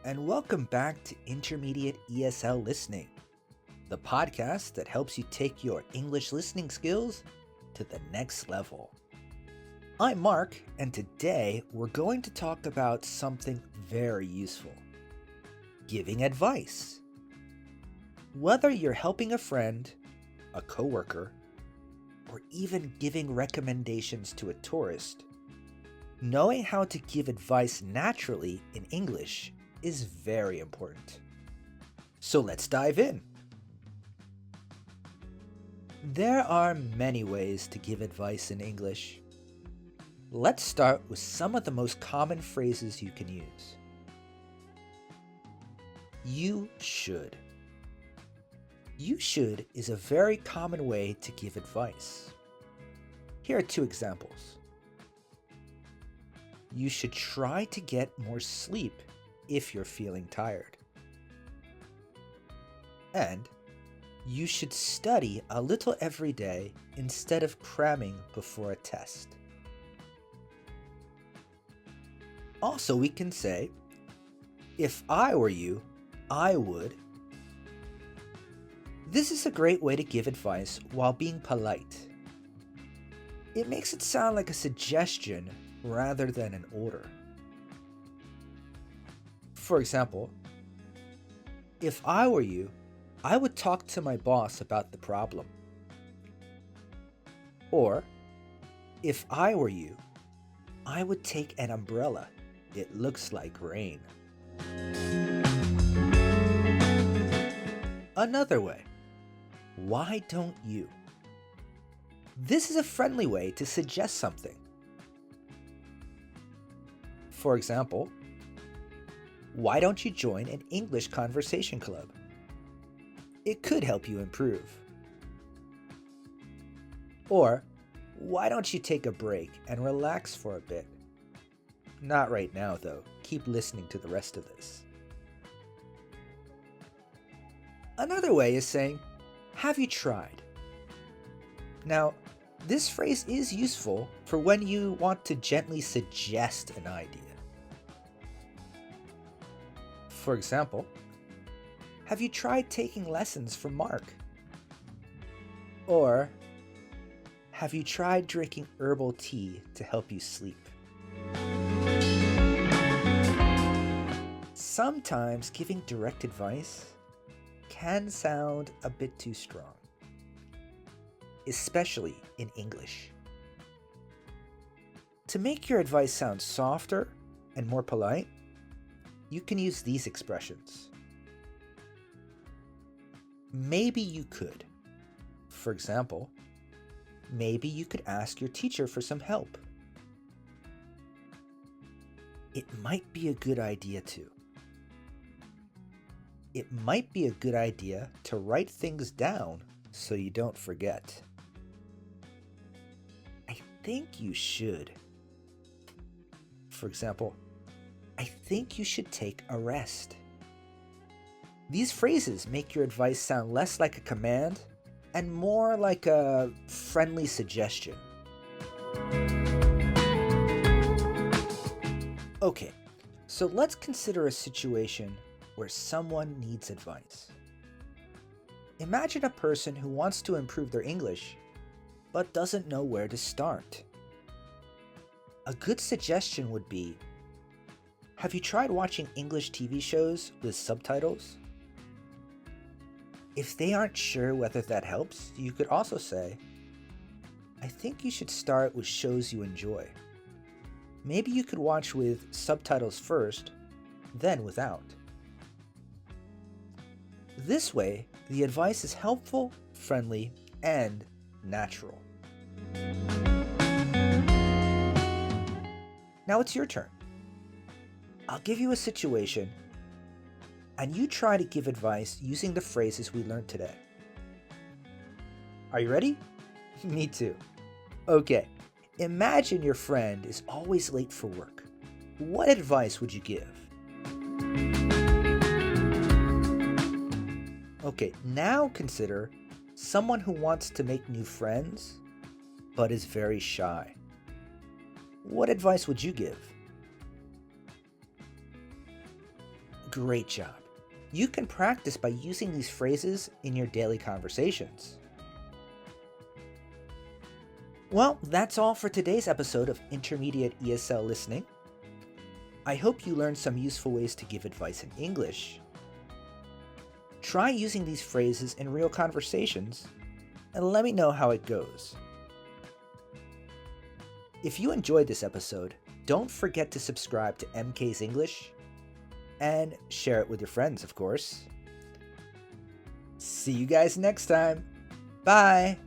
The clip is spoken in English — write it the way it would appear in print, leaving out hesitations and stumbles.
and welcome back to Intermediate ESL Listening, the podcast that helps you take your English listening skills to the next level. I'm Mark, and today we're going to talk about something very useful: giving advice. Whether you're helping a friend, a coworker, or even giving recommendations to a tourist, knowing how to give advice naturally in English is very important. So let's dive in. There are many ways to give advice in English. Let's start with some of the most common phrases you can use. You should. You should is a very common way to give advice. Here are two examples. You should try to get more sleep if you're feeling tired. And you should study a little every day instead of cramming before a test. Also, we can say, if I were you, I would. This is a great way to give advice while being polite. It makes it sound like a suggestion rather than an order. For example, if I were you, I would talk to my boss about the problem. Or, if I were you, I would take an umbrella. It looks like rain. Another way, why don't you? This is a friendly way to suggest something. For example, why don't you join an English conversation club? It could help you improve. Or, why don't you take a break and relax for a bit? Not right now, though. Keep listening to the rest of this. Another way is saying, have you tried? Now, this phrase is useful for when you want to gently suggest an idea. For example, have you tried taking lessons from Mark? Or, have you tried drinking herbal tea to help you sleep? Sometimes giving direct advice can sound a bit too strong, especially in English. To make your advice sound softer and more polite, you can use these expressions. Maybe you could. For example, maybe you could ask your teacher for some help. It might be a good idea to. It might be a good idea to write things down so you don't forget. I think you should. For example, I think you should take a rest. These phrases make your advice sound less like a command and more like a friendly suggestion. Okay, so let's consider a situation where someone needs advice. Imagine a person who wants to improve their English but doesn't know where to start. A good suggestion would be, have you tried watching English TV shows with subtitles? If they aren't sure whether that helps, you could also say, I think you should start with shows you enjoy. Maybe you could watch with subtitles first, then without. This way, the advice is helpful, friendly, and natural. Now it's your turn. I'll give you a situation, and you try to give advice using the phrases we learned today. Are you ready? Me too. Okay, imagine your friend is always late for work. What advice would you give? Okay, now consider someone who wants to make new friends, but is very shy. What advice would you give? Great job. You can practice by using these phrases in your daily conversations. Well, that's all for today's episode of Intermediate ESL Listening. I hope you learned some useful ways to give advice in English. Try using these phrases in real conversations and let me know how it goes. If you enjoyed this episode, don't forget to subscribe to MK's English and share it with your friends, of course. See you guys next time. Bye!